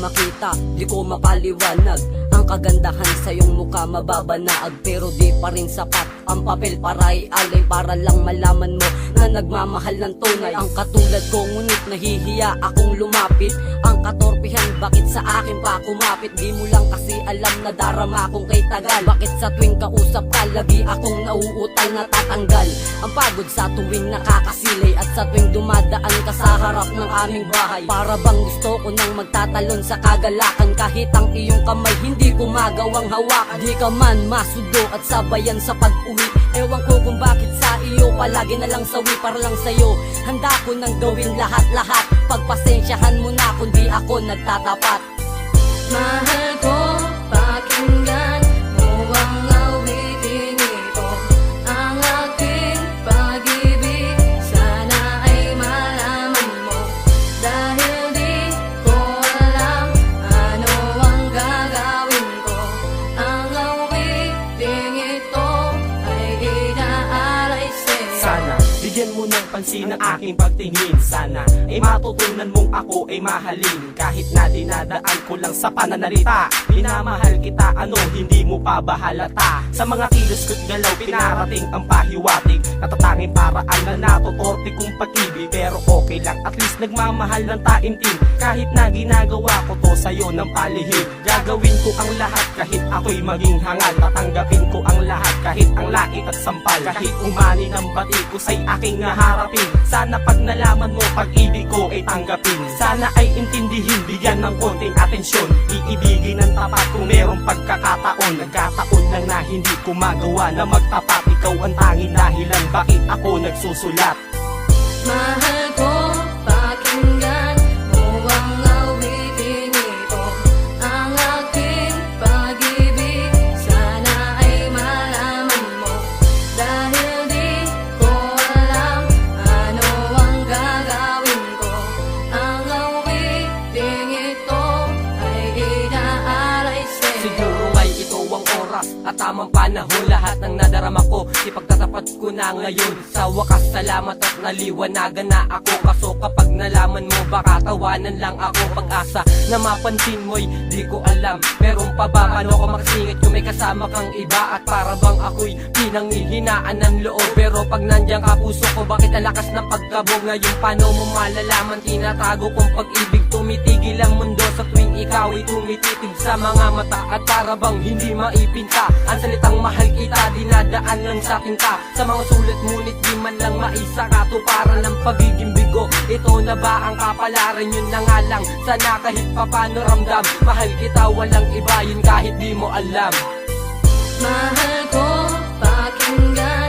makita, di ko mapaliwanag ang kagandahan sa iyong mukha mababanaag. Pero di pa rin sapat ang papel para ialay, para lang malaman mo na nagmamahal ng tunay ang katulad ko. Ngunit nahihiya akong lumapit, ang katorpihan bakit sa akin pa kumapit? Di mo lang kasi alam na darama akong kay tagal. Bakit sa tuwing kausap ka lagi akong nauutal na tatanggal? Ang pagod sa tuwing nakakasilay at sa tuwing dumadaan ka sa harap ng aming bahay. Para bang gusto ko nang magtatalon sa kagalakan, kahit ang iyong kamay hindi ko magawang hawakan. Di ka man masudo at sabayan sa pag-uwi, ewan ko kung bakit sa iyo palagi na lang sawi. Para lang sa'yo handa ko nang gawin lahat-lahat. Pagpasensyahan mo na kung di ako nagtatapat. Mahal ko, pakinggan mo ang awiting ito, ang aking pag-ibig, sana ay malaman mo. Dahil di ko alam ano ang gagawin ko, ang awiting ito ay inaalay sa'yo. Sana bigyan mo ng pansin ang aking pagtingin. Sana ay matutunan mong ako ay mahalin, kahit na dinadaan ko lang sa pananalita. Minamahal kita, ano hindi mo pa bahalata? Sa mga kilos ko't galaw pinarating ang pahiwatig, natatanging paraan na natutorpe kong pag-ibig. Pero okay lang, at least nagmamahal ng taimtim, kahit na ginagawa ko to sa'yo ng palihim. Gagawin ko ang lahat kahit ako'y maging hangal, tatanggapin ko ang lahat kahit ang lait at sampal. Kahit umani ng bati ko sa'y aking naharapin, sana pag nalaman mo pag-ibig ko ay tanggapin. Sana ay intindihin, bigyan ng konting atensyon, iibigin ng tapat kung merong pagkakataon. Nagkataon lang na hindi ko magawa na magtapat, ikaw ang tanging dahilan bakit ako nagsusulat. Mahal ko, pakinggan mo ang awiting ito, ang aking pag-ibig, sana ay malaman mo. Dahil di ko alam ano ang gagawin ko, ang awiting ito ay inaalay sa'yo. Siguro ay ito ang oras at tamang panahon, lahat ng nadarama ko ipagtatapat ko na ngayon. Sa wakas salamat at naliwanagan na ako, kaso kapag nalaman mo baka tawanan lang ako. Pag-asa na mapansin mo'y di ko alam, meron pa ba ano ko makasingit kung may kasama kang iba? At para bang ako'y pinanghihinaan ng loob, pero pag nandiyan ka puso ko bakit ang lakas ng pagkabog? Ngayon paano mo malalaman tinatago kong pag-ibig? Tumitigil ang mundo sa tuwing ikaw ay tumititig sa mga mata, at para bang hindi maipinta ang salitang mahal kita, dinadaan lang sa akin ka sa mga sulit, ngunit di man lang maisa katuparan ng pagiging bigo. Ito na ba ang kapalaran? Yun na nga lang, sana kahit papano ramdam, mahal kita walang iba, yun kahit di mo alam. Mahal ko, pakinggan